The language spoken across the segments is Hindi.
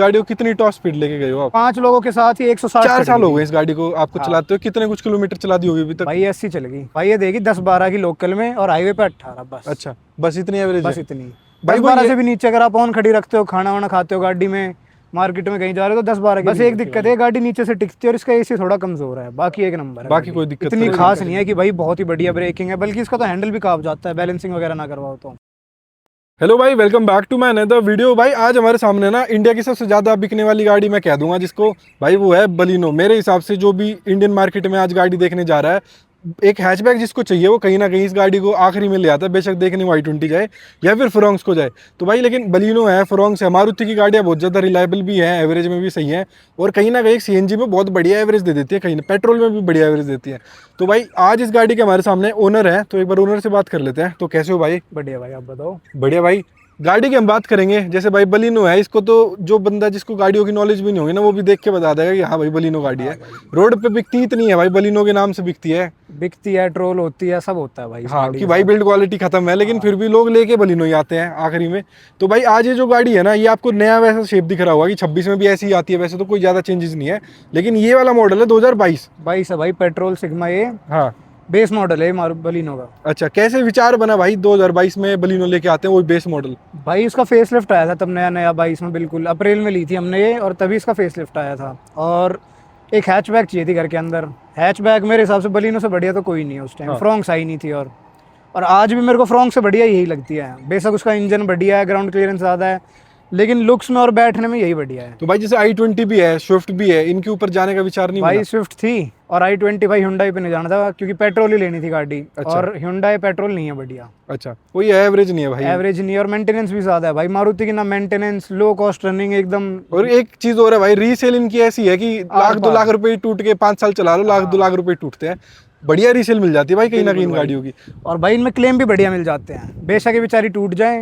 गाड़ी को कितनी टॉप स्पीड लेके गए हो आप? 5 लोगों के साथ ही 160 4 साल हो गए इस गाड़ी को आपको हाँ। चलाते हो। कितने कुछ किलोमीटर चला दी होगी अभी तक? भाई 80 चल गई भाई, ये देगी 10-12 की लोकल में और हाईवे पे 18 बस। अच्छा, बस इतनी एवरेज बस है? इतनी। भाई 10-12 से भी नीचे अगर आप ऑन खड़ी रखते हो, खाना वाना खाते हो गाड़ी में, मार्केट में कहीं जा रहे हो तो 10-12 की बस एक दिक्कत है, गाड़ी नीचे से टिकती है और इसका एसी थोड़ा कमजोर है, बाकी एक नंबर है। बाकी कोई दिक्कत इतनी खास नहीं है कि भाई बहुत ही बढ़िया ब्रेकिंग है, बल्कि इसका तो हैंडल भी कांप जाता है बैलेंसिंग वगैरह ना करवाओ तो। हेलो भाई, welcome back to my another video. भाई आज हमारे सामने ना इंडिया की सबसे ज़्यादा बिकने वाली गाड़ी मैं कह दूंगा जिसको, भाई वो है बलिनो। मेरे हिसाब से जो भी इंडियन मार्केट में आज गाड़ी देखने जा रहा है, एक हैचबैक जिसको चाहिए वो कहीं ना कहीं इस गाड़ी को आखिरी में ले आता है, बेशक देखने में i20 जाए या फिर फ्रोंक्स को जाए। तो भाई लेकिन बलिनो है, फ्रोंक्स है, मारुति की गाड़ियाँ बहुत ज़्यादा रिलायबल भी है, एवरेज में भी सही है और कहीं ना कहीं सीएनजी में बहुत बढ़िया एवरेज दे देती है, कहीं ना पेट्रोल में भी बढ़िया एवरेज देती है। तो भाई आज इस गाड़ी के हमारे सामने ओनर है, तो एक बार ओनर से बात कर लेते हैं। तो कैसे हो भाई? बढ़िया भाई, आप बताओ। बढ़िया भाई। गाड़ी की हम बात करेंगे, जैसे भाई बलिनो है, इसको तो जो बंदा जिसको गाड़ियों की नॉलेज भी नहीं होगी ना, वो भी देख के बता देगा कि हाँ भाई बलिनो गाड़ी है। रोड पे बिकती इतनी है भाई, बलिनो के नाम से बिकती है, ट्रोल होती है, सब होता है भाई। हाँ कि भाई बिल्ड क्वालिटी खत्म है, लेकिन फिर भी लोग लेके बलिनो ही आते हैं आखिरी में। तो भाई आज ये जो गाड़ी है ना, ये आपको नया वैसा शेप दिख रहा होगा कि 26 में भी ऐसी ही आती है, वैसे तो कोई ज्यादा चेंजेस नहीं है, लेकिन ये वाला मॉडल है 2022 है भाई, पेट्रोल सिग्मा ये हाँ बेस मॉडल है बलिनो का। अच्छा, कैसे विचार बना भाई 2022 में बलिनो लेके आते हैं, वो बेस मॉडल? भाई इसका फेस लिफ्ट आया था तब नया नया 22 में, बिल्कुल अप्रैल में ली थी हमने ये, और तभी इसका फेस लिफ्ट आया था। और एक हैचबैक चाहिए थी घर के अंदर। हैचबैक मेरे हिसाब से बलिनो से बढ़िया तो कोई नहीं है उस टाइम। फ्रोंक्स आई नहीं थी, और आज भी मेरे को फ्रोंक्स से बढ़िया यही लगती है। बेशक उसका इंजन बढ़िया है, ग्राउंड क्लियरेंस ज़्यादा है, लेकिन लुक्स में और बैठने में यही बढ़िया है। तो भाई जैसे i20 भी है, स्विफ्ट भी है, इनके ऊपर जाने का विचार नहीं? भाई स्विफ्ट थी और i20 भाई हुंडई पे नहीं जाना था, क्योंकि पेट्रोल ही लेनी थी गाड़ी। अच्छा। और हुंडई पेट्रोल नहीं है बढ़िया। अच्छा, कोई एवरेज नहीं है भाई? एवरेज नहीं है, और मेंटेनेंस भी ज्यादा है भाई। मारुति की ना मेंटेनेंस, लो कॉस्ट रनिंग एकदम। और एक चीज और है भाई, रीसेल इनकी ऐसी है कि लाख 2 लाख रुपए टूट के 5 साल चला लो, लाख 2 लाख रुपए टूटते हैं। बढ़िया रीसेल मिल जाती है भाई कहीं ना कहीं इन गाड़ियों की। और भाई इनमें क्लेम भी बढ़िया मिल जाते हैं, बेशक ये बेचारी टूट जाए,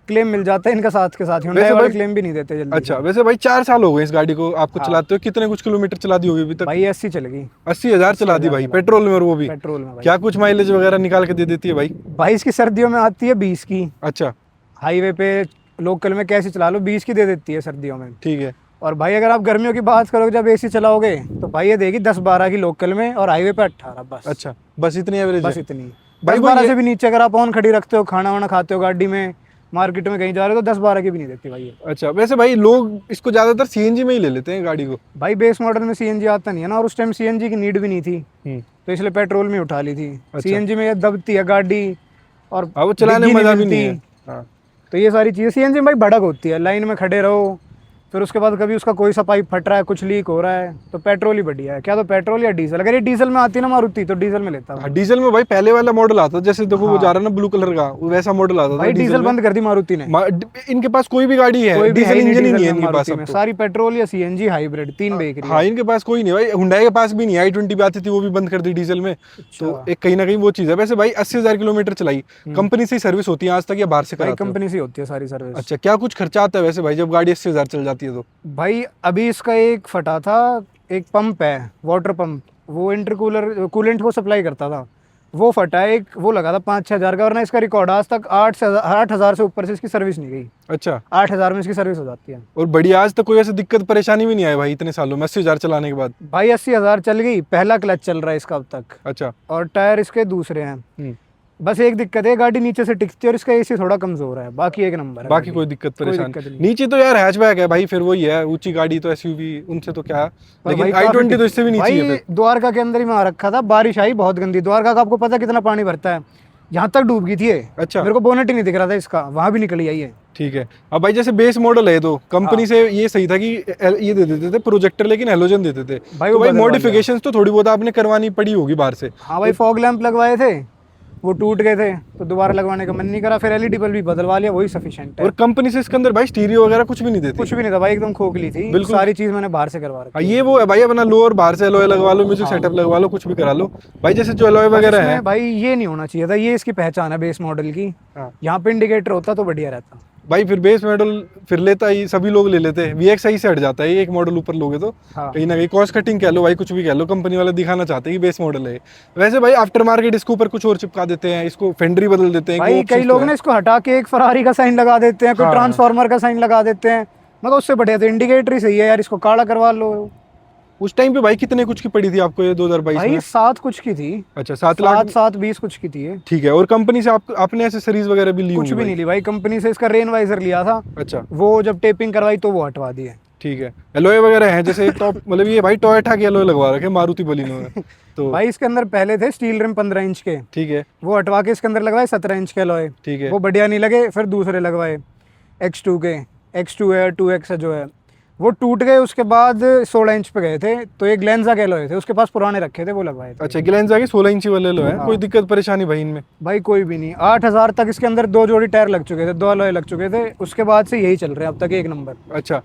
क्लेम मिल जाता है इनका साथ के साथ। हुंडई वाले क्लेम भी नहीं देते जल्दी। अच्छा, वैसे भाई 4 साल हो गए इस गाड़ी को आपको चलाते हो, कितने कुछ किलोमीटर चला दी होगी अभी तक? भाई 80 चल गई। 80,000 चला दी भाई, पेट्रोल में, और वो भी पेट्रोल में भाई। क्या कुछ माइलेज वगैरह निकाल के दे देती है भाई? भाई इसकी सर्दियों में आती है 20 की। अच्छा, हाईवे पे लोकल में कैसे चला लो 20 की दे देती है सर्दियों में। ठीक है। और भाई अगर आप गर्मियों की बात करोगे, जब एसी चलाओगे, तो भाई ये देगी 10-12 की लोकल में और हाईवे पे 18 बस। अच्छा, बस इतनी एवरेज? बस इतनी। भाई 10-12 से भी नीचे अगर आप ऑन खड़ी रखते हो, खाना वाना खाते हो गाड़ी में, मार्केट में कहीं जा रहे हो तो 10-12 की भी नहीं देती भाई ये। अच्छा, वैसे भाई लोग इसको ज्यादातर सीएनजी में ही ले लेते हैं गाड़ी को। भाई बेस मॉडल में सीएनजी आता नहीं है ना, और उस टाइम सीएनजी की नीड भी नहीं थी, तो इसलिए पेट्रोल में उठा ली थी। सीएनजी में ये दबती है गाड़ी और वो चलाने में मजा भी नहीं है। हाँ। तो ये सारी चीज़ें सीएनजी में भाई भड़क होती है, लाइन में खड़े रहो, फिर उसके बाद कभी उसका कोई सा पाइप फट रहा है, कुछ लीक हो रहा है, तो पेट्रोल ही बढ़िया है। क्या तो पेट्रोल या डीजल? अगर ये डीजल में आती है ना मारुति, तो डीजल में लेता हूँ। डीजल में भाई पहले वाला मॉडल आता था, जैसे देखो वो जा रहा है ना ब्लू कलर का, वैसा मॉडल आता था। भाई डीजल बंद कर दी मारुति ने। इनके पास कोई भी गाड़ी है, डीजल इंजन ही नहीं है इनके पास। सारी पेट्रोल या सीएनजी हाइब्रिड, 3 बेच रही है। हाँ, इनके पास कोई नहीं भाई। हुंडई के पास भी नहीं, i20 भी आती थी, वो भी बंद कर दी डीजल में। तो एक कहीं ना कहीं वो चीज है। वैसे भाई 80,000 किलोमीटर चलाई, कंपनी से सर्विस होती है आज तक या बाहर से कराते हो? कंपनी से होती है सारी सर्विस। अच्छा, क्या कुछ खर्चा आता है वैसे भाई जब गाड़ी 80,000 चल जाती है तो? भाई अभी इसका एक फटा था, एक पंप है वाटर पंप, वो इंटरकूलर कूलेंट को सप्लाई करता था, वो फटा है एक, वो लगा था 5-6 हज़ार का, वरना इसका रिकॉर्ड आज तक 8,000 से ऊपर से इसकी सर्विस नहीं गई। अच्छा, 8,000 में इसकी सर्विस हो जाती है। और बढ़िया, आज तक कोई ऐसी दिक्कत परेशानी भी नहीं आई भाई इतने सालों में 80,000 चलाने के बाद? भाई 80,000 चल गई, पहला क्लच चल रहा है इसका अब तक। अच्छा, और टायर इसके दूसरे हैं। बस एक दिक्कत है, गाड़ी नीचे से टिकती है और इसका एसी थोड़ा कमजोर है, बाकी एक नंबर है। बाकी कोई दिक्कत परेशानी नीचे तो यार हैचबैक है भाई, फिर वही है ऊंची गाड़ी तो एसयूवी, उनसे तो क्या, लेकिन i20 तो इससे भी नीचे है। द्वारका के अंदर ही मैं आ रखा था, बारिश आई बहुत गंदी। द्वारका का आपको पता कितना पानी भरता है, यहाँ तक डूब गई थी ये। अच्छा, मेरे को बोनेट ही नहीं दिख रहा था इसका, वहां भी निकली आई है। ठीक है। अब भाई जैसे बेस मॉडल है तो कंपनी से ये सही था कि ये दे देते थे प्रोजेक्टर, लेकिन हेलोजन देते थे भाई। भाई मॉडिफिकेशंस तो थोड़ी बहुत आपने करवानी पड़ी होगी बाहर से? हाँ भाई, फॉग लैंप लगवाए थे, वो टूट गए थे, तो दोबारा लगवाने का मन नहीं करा, फिर एलईडी बल्ब भी बदलवा लिया, वही सफिशिएंट है। और कंपनी से इसके अंदर भाई स्टीरियो वगैरह कुछ भी नहीं देती? कुछ भी नहीं था भाई, एकदम खोखली थी बिल्कुल, सारी चीज मैंने बाहर से करवा रखी। ये वो है भाई, अपना लोअर बाहर से एलॉय लगवा लो, म्यूजिक सेटअप लगवा लो, कुछ भी करा लो भाई। जैसे जो एलॉय वगैरह है भाई, ये नहीं होना चाहिए था, ये इसकी पहचान है बेस मॉडल की। यहाँ पे इंडिकेटर होता तो बढ़िया रहता भाई। फिर बेस मॉडल फिर लेता ही सभी लोग ले लेते हैं, VXI से हट जाता है एक मॉडल ऊपर लोगे तो। कहीं ना कहीं कॉस्ट कटिंग कह लो भाई, कुछ भी कह लो, कंपनी वाले दिखाना चाहते हैं कि बेस मॉडल है। वैसे भाई आफ्टर मार्केट इसके ऊपर कुछ और चिपका देते हैं, इसको फेंडरी बदल देते हैं भाई। कई लोग ना इसको हटा के एक फरारी का साइन लगा देते हैं, कोई ट्रांसफार्मर का साइन लगा देते हैं, मैं कहा उससे बढ़िया तो इंडिकेटर ही सही है यार, इसको काला करवा लो। उस टाइम पे भाई कितने कुछ की पड़ी थी आपको ये 2022 भाई में? 7 कुछ की थी। अच्छा 7 लाख। 7-7-20 कुछ की थी ये। ठीक है, और कंपनी से आपने एसेसरीज वगैरह भी ली कुछ होंगी भी भाई? नहीं ली भाई कंपनी से, इसका रेन वाइजर लिया था, अच्छा वो जब टेपिंग करवाई तो वो हटवा दिए। ठीक है। एलॉय वगैरह है जैसे टॉप, मतलब ये भाई टोयोटा के एलॉय लगवा रखे मारुति बलिनो में तो। भाई इसके अंदर पहले थे स्टील रिम 15 इंच के, ठीक है वो हटवा के इसके अंदर लगवाए 17 इंच के अलॉय। ठीक है। वो बढ़िया नहीं लगे, फिर दूसरे लगवाए X2 के। X2 है, 2X है जो है, वो टूट गए। उसके बाद 16 इंच पे गए थे, तो एक ग्लेंजा के अलॉय थे उसके पास पुराने रखे थे, वो लगवाए थे। अच्छा ग्लेंजा के 16 इंची वाले एलॉय है। हाँ। कोई दिक्कत परेशानी भाई इनमें? भाई कोई भी नहीं। 8,000 तक इसके अंदर 2 जोड़ी टायर लग चुके थे, 2 अलॉय लग चुके थे, उसके बाद से यही चल रहे हैं अब तक, 1 नंबर। अच्छा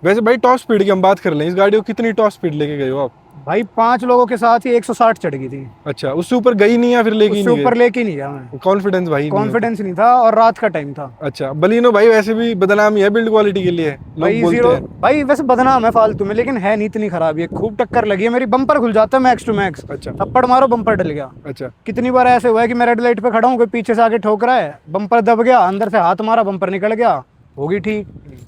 वैसे भाई टॉप स्पीड की हम बात कर लें, इस गाड़ी को कितनी टॉप स्पीड लेके गए हो आप? भाई 5 लोगों के साथ ही 160 चढ़ गई थी। अच्छा उससे ऊपर गई नहीं या फिर लेके ही उससे नहीं ऊपर गए? लेके ही नहीं गया मैं, कॉन्फिडेंस भाई नहीं होता। कॉन्फिडेंस नहीं था, और रात का टाइम था। अच्छा बलिनो भाई वैसे भी बदनाम ही है बिल्ड क्वालिटी के लिए, लोग भाई बोलते जीरो, हैं। भाई वैसे बदनाम है फालतू में, लेकिन है नहीं इतनी खराब। ये खूब टक्कर लगी है मेरी, बम्पर खुल जाता है मैक्स टू मैक्स। अच्छा थप्पड़ मारो बम्पर डल गया। अच्छा कितनी बार ऐसे हुआ है कि मैं रेड लाइट पे खड़ा हूँ, कोई पीछे से आके ठोक रहा है, बम्पर दब गया, अंदर से हाथ मारा, बम्पर निकल गया, होगी ठीक।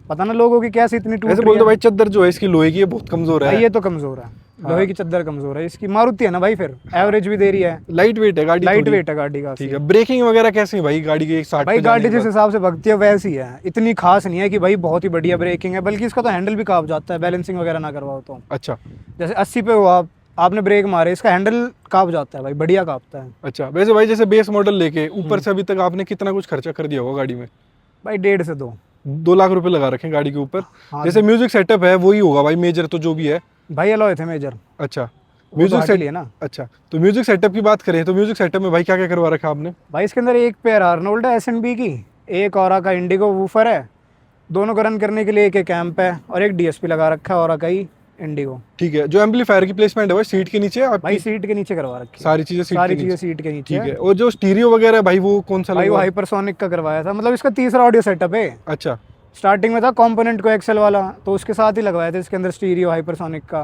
पता ना लोगों की कैसे इतनी टूट ऐसे रही बोलते है। भाई चद्दर जो है इसकी लोहे की, ये बहुत कमजोर भाई है। ये तो कमजोर है, लोहे की चद्दर कमजोर है इसकी। मारुति है ना भाई, फिर एवरेज भी दे रही है, लाइट वेट है गाड़ी लाइट थोड़ी। वेट है गाड़ी का। ठीक है। ब्रेकिंग वगैरह कैसी है भाई गाड़ी की 60 भाई पे जाने गाड़ी के जिस बाद? हिसाब से भगती है वैसी है, इतनी खास नहीं है कि भाई बहुत ही बढ़िया ब्रेकिंग है, बल्कि इसका तो हैंडल भी कांप जाता है बैलेंसिंग वगैरह ना करवाओ तो। अच्छा जैसे 80 पे हो आप, आपने ब्रेक मारे, इसका हैंडल कांप जाता है भाई, बढ़िया कांपता है। अच्छा वैसे भाई जैसे बेस मॉडल लेके ऊपर से अभी तक आपने कितना कुछ खर्चा कर दिया होगा गाड़ी में? भाई 1.5 से 2। 2 लाख रुपए लगा रखे हैं गाड़ी के ऊपर। हाँ जैसे म्यूजिक सेटअप है वही होगा भाई मेजर तो जो भी है। भाई अलॉय थे मेजर, अच्छा म्यूजिक म्यूजिक सेट सेट लिए ना। अच्छा तो म्यूजिक सेटअप की बात करें तो म्यूजिक सेटअप में भाई क्या क्या करवा रखा आपने? भाई इसके अंदर एक पेयर आर्नोल्ड है S&B की, एक औरा का इंडिगो वूफर है, दोनों को रन करने के लिए एक एम्प है, और एक DSP लगा रखा है औरा का ही इंडिगो। ठीक है। जो एम्पलीफायर की प्लेसमेंट है भाई सीट के नीचे भाई आपकी? सीट के नीचे करवा रखी है, सारी चीजें सीट सारी के चीजें नीचे? सीट के नीचे ठीक है। है। और जो स्टीरियो वगैरह है भाई वो कौन सा भाई वो लगा? हाइपरसोनिक का करवाया था, मतलब इसका तीसरा ऑडियो सेटअप है। अच्छा स्टार्टिंग में था कंपोनेंट को एक्सेल वाला, तो उसके साथ ही लगवाए थे इसके अंदर स्टीरियो हाइपरसोनिक का।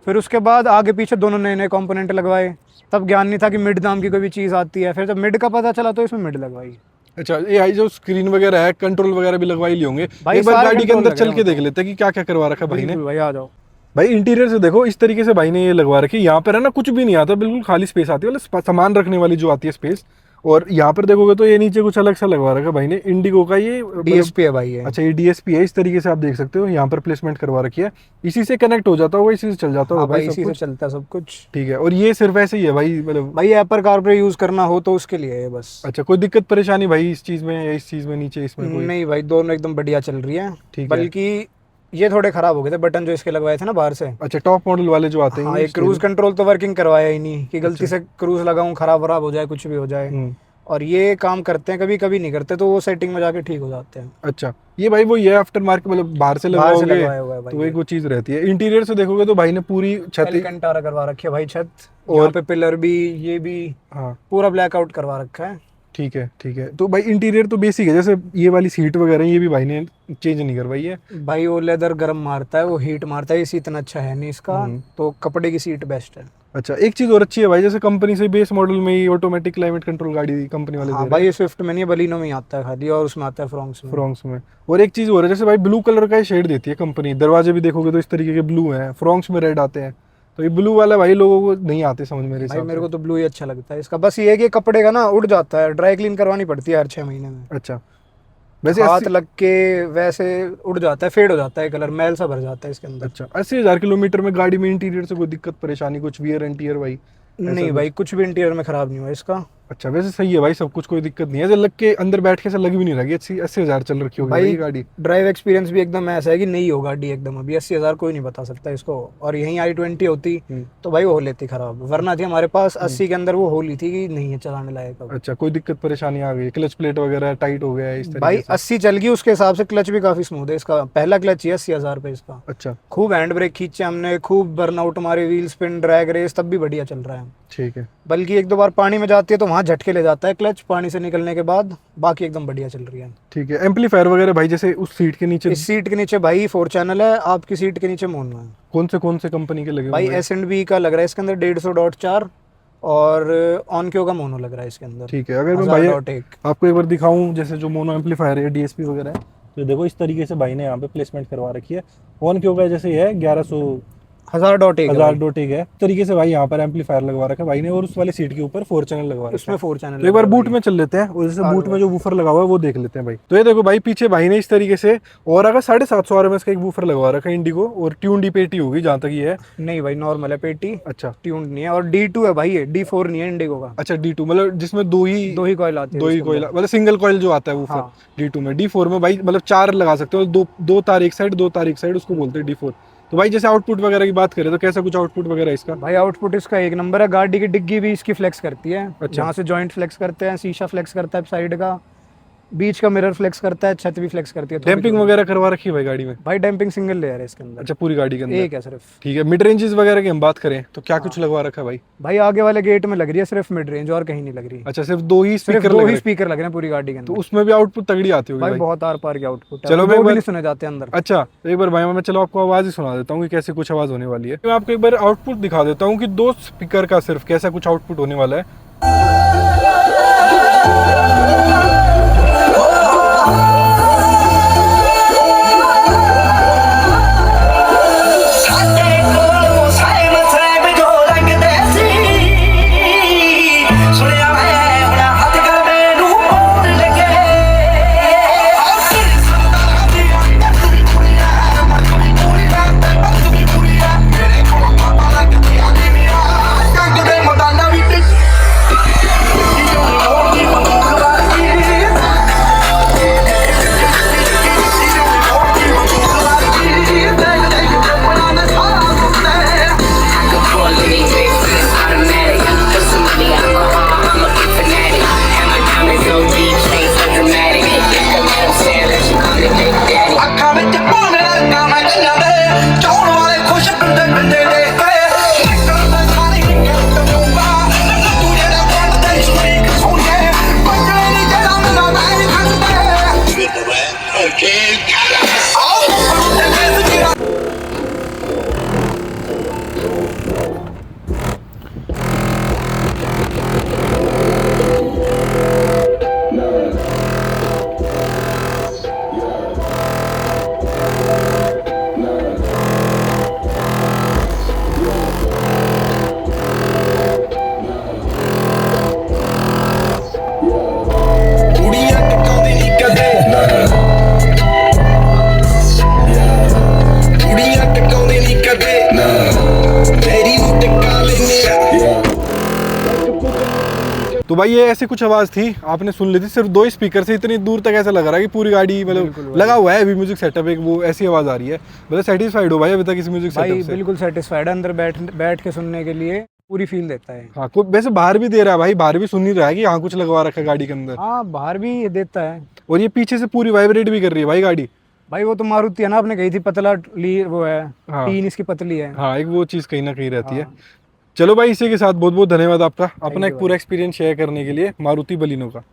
फिर उसके बाद आगे पीछे दोनों नए नए कंपोनेंट लगवाए। तब ज्ञान नहीं था कि मिड नाम की कोई भी चीज़ आती है, फिर जब मिड का पता चला तो इसमें मिड लगवाई। अच्छा ये आई जो स्क्रीन वगैरह है कंट्रोल वगैरह भी लगवाई लिए होंगे। भाई एक बार सारे गाड़ी के control अंदर लगे चल हैं के देख मतलब। लेते हैं कि क्या क्या करवा रखा है भाई ने। बिल्कुल भाई आ जाओ। भाई इंटीरियर से देखो इस तरीके से भाई ने ये लगवा रखी है। यहाँ पर है ना कुछ भी नहीं आता, बिल्कुल खाली स्पेस आती है, मतलब सामान रखने वाली जो आती है स्पेस। और यहाँ पर देखोगे तो ये नीचे कुछ अलग सा लगवा रखा है भाई ने इंडिगो का ये DSP है भाई ये। अच्छा ये DSP है, इस तरीके से आप देख सकते हो यहाँ पर प्लेसमेंट करवा रखी है। इसी से कनेक्ट हो जाता होगा, इसी से चल जाता होगा हाँ भाई भाई इसी सब से कुछ। चलता है सब कुछ। ठीक है। और ये सिर्फ ऐसे ही है भाई मतलब? भाई एप्पल कारप्ले यूज़ करना हो तो उसके लिए है बस। अच्छा कोई दिक्कत परेशानी भाई इस चीज़ में या इस चीज़ में नीचे इसमें कोई? नहीं भाई दोनों एकदम बढ़िया चल रही है। ठीक है। बल्कि ये थोड़े खराब हो गए थे बटन जो इसके लगवाए थे ना बाहर से। अच्छा टॉप मॉडल वाले जो आते हैं हाँ ये एक क्रूज कंट्रोल तो वर्किंग करवाया ही नहीं, कि गलती से क्रूज लगाऊं खराब वराब हो जाए कुछ भी हो जाए। और ये काम करते हैं, कभी कभी नहीं करते, तो वो सेटिंग में जाके ठीक हो जाते हैं। अच्छा ये भाई वो ये आफ्टर मार्केट मतलब बाहर से बाहर से लगाओगे लगवाया हुआ है भाई तो एक वो चीज़ रहती है। इंटीरियर से देखोगे तो भाई ने पूरी छत एलिकंटारा करवा रखी है भाई छत, और- यहाँ पे पिलर भी, ये भी हाँ पूरा ब्लैकआउट करवा रखा है। ठीक है ठीक है। तो भाई इंटीरियर तो बेसिक है, जैसे ये वाली सीट वगैरह ये भी भाई ने चेंज नहीं करवाई है? भाई वो लेदर गर्म मारता है, वो हीट मारता है, इसी इतना अच्छा है नहीं इसका, हम्म। तो कपड़े की सीट बेस्ट है। अच्छा एक चीज़ और अच्छी है भाई, जैसे कंपनी से बेस मॉडल में ही ऑटोमेटिक क्लाइमेट कंट्रोल गाड़ी कंपनी वाले दे हाँ रहे भाई ये स्विफ्ट में नहीं है, बलिनो में ही आता है खाली, और उसमें आता है फ्रोंक्स में। फ्रॉन्क्स में। और एक चीज़ और है, जैसे भाई ब्लू कलर का शेड देती है कंपनी, दरवाजे भी देखोगे तो इस तरीके के ब्लू हैं, फ्रॉन्क्स में रेड आते हैं। तो ये ब्लू वाला भाई लोगों को नहीं आते समझ मेरे भाई हिसाब मेरे से। को तो ब्लू ही अच्छा लगता है इसका, बस ये है कि कपड़े का ना उड़ जाता है, ड्राई क्लीन करवानी पड़ती है हर 6 महीने में। अच्छा वैसे हाथ लग के वैसे उड़ जाता है, फेड हो जाता है कलर, मैल सा भर जाता है इसके अंदर। अच्छा 80,000 किलोमीटर में गाड़ी में इंटीरियर से कोई दिक्कत परेशानी कुछ वियर एंड टियर भाई? नहीं भाई कुछ भी इंटीरियर में खराब नहीं हुआ इसका। अच्छा वैसे सही है भाई सब कुछ, कोई दिक्कत नहीं है। ऐसे लग के अंदर बैठ के से लग भी नहीं रही, 80,000 चल रखी होगी भाई भाई ये गाड़ी। ड्राइव एक्सपीरियंस भी एकदम ऐसा है कि नहीं हो गाड़ी एकदम, अभी 80,000 कोई नहीं बता सकता इसको। और यहीं i20 होती तो भाई वो हो लेती खराब, वरना थी हमारे पास 80 के अंदर वो हो ली थी कि नहीं है चलाने लायक अब। अच्छा कोई दिक्कत परेशानी आ गई, क्लच प्लेट वगैरह टाइट हो गया है इस भाई तरीके से? 80 चल गई, उसके हिसाब से क्लच भी काफी स्मूथ है इसका, पहला क्लच ही 80,000 पे इसका। अच्छा खूब हैंड ब्रेक खींचे हमने, खूब बर्नआउट मारे, व्हील स्पिन ड्रैग रेस, तब भी बढ़िया चल रहा है। ठीक है। बल्कि 1-2 बार पानी में जाती है तो वहाँ झटके ले जाता है क्लच पानी से निकलने के बाद, बाकी एकदम बढ़िया चल रही है। ठीक है। एम्पलीफायर वगैरह भाई जैसे उस सीट के नीचे इस सीट के नीचे भाई 4 चैनल है, आपकी सीट के नीचे मोनो है। कौन से कंपनी के लगे भाई हुए हैं? S&B का लग रहा है इसके अंदर 150.4, और ऑनक्यो का मोनो लग रहा है इसके अंदर। ठीक है। अगर मैं भाई 1000.1। आपको एक बार दिखाऊं जैसे जो मोनो एम्पलीफायर है DSP वगैरह है, तो देखो इस तरीके से भाई ने यहाँ पे प्लेसमेंट करवा रखी है। कौन क्यों का जैसे है 1100 1000 हजार डॉट एक है तरीके से भाई यहाँ पर एम्पलीफायर लगवा रखा है भाई ने, और उस वाले सीट के ऊपर 4 चैनल लगवा रखा है। उसमें 4 चैनल। तो एक बार बूट में चल लेते हैं, और जैसे बूट में जो वूफर लगा हुआ है वो देख लेते हैं भाई। तो ये देखो भाई पीछे भाई ने इस तरीके से और अगर 750 RMS का एक वूफर लगवा रखा है इंडिगो, और ट्यून डी पेटी होगी जहाँ तक ये है। नहीं भाई नॉर्मल है पेटी, अच्छा ट्यून्ड नहीं है, और D2 है भाई, ये D4 नहीं है इंडिगो का। अच्छा D2 मतलब जिसमें दो ही कॉइल आती है, दो ही कोयल मतलब सिंगल कॉइल जो आता है वूफर। हाँ। D2 में, D4 में भाई मतलब 4 लगा सकते हो, दो तार एक साइड, 2 तार एक साइड, उसको बोलते हैं D4। तो भाई जैसे आउटपुट वगैरह की बात करें तो कैसा कुछ आउटपुट वगैरह है इसका? भाई आउटपुट इसका एक नंबर है, गाड़ी की डिग्गी भी इसकी फ्लेक्स करती है। अच्छा। जहाँ से जॉइंट फ्लेक्स करते हैं, शीशा फ्लेक्स करता है साइड का, बीच का मिरर फ्लेक्स करता है, छत भी फ्लेक्स करती है। डैम्पिंग वगैरह करवा रखी है भाई गाड़ी में? भाई डैम्पिंग सिंगल लेयर है इसके अंदर। अच्छा पूरी गाड़ी के अंदर एक है सिर्फ। ठीक है। मिड रेंजेस वगैरह की हम बात करें तो क्या कुछ लगवा रखा है भाई? भाई आगे वाले गेट में लग रही है सिर्फ मिड रेंज, और कहीं नहीं लग रही। अच्छा सिर्फ 2 ही सिर्फ स्पीकर 2 लग ही रहे स्पीकर लग रहे हैं पूरी गाड़ी के हैं, तो अंदर। उसमें भी आउटपुट तगड़ी आती होगी भाई भाई। बहुत आर पार की आउटपुट है, चलो वो मैं एक भी बार- नहीं सुने जाते अंदर। अच्छा तो एक बार भाई मैं चलो आपको आवाज ही सुना देता हूँ कि कैसे कुछ आवाज होने वाली है। मैं आपको एक बार आउटपुट दिखा देता हूँ कि 2 स्पीकर का सिर्फ कैसा कुछ आउटपुट होने वाला है। तो भाई ये ऐसी कुछ आवाज थी, आपने सुन ली थी सिर्फ 2 स्पीकर से। इतनी दूर तक ऐसा लग रहा है कि पूरी गाड़ी मतलब लगा हुआ है अभी म्यूजिक सेटअप, एक वो ऐसी आवाज आ रही है। मतलब सेटिस्फाइड हो भाई अभी तक इस म्यूजिक भाई सेटअप से? बिल्कुल सेटिस्फाइड है, अंदर बैठ के सुनने के लिए पूरी फील देता है। हाँ कोई वैसे बाहर भी दे रहा है भाई, बाहर भी सुन नहीं रहा है कि यहाँ कुछ लगवा रखा है गाड़ी के अंदर। हाँ बाहर भी देता है। और ये पीछे से पूरी वाइब्रेट भी कर रही है भाई गाड़ी। भाई वो तो मारुति है ना, आपने कही थी पतला ली वो है। हाँ। टीन इसकी पतली है। हाँ एक वो चीज़ कहीं ना कहीं रहती है। हाँ। चलो भाई इसी के साथ बहुत बहुत धन्यवाद आपका अपना you एक पूरा एक्सपीरियंस शेयर करने के लिए मारुति बलिनो का।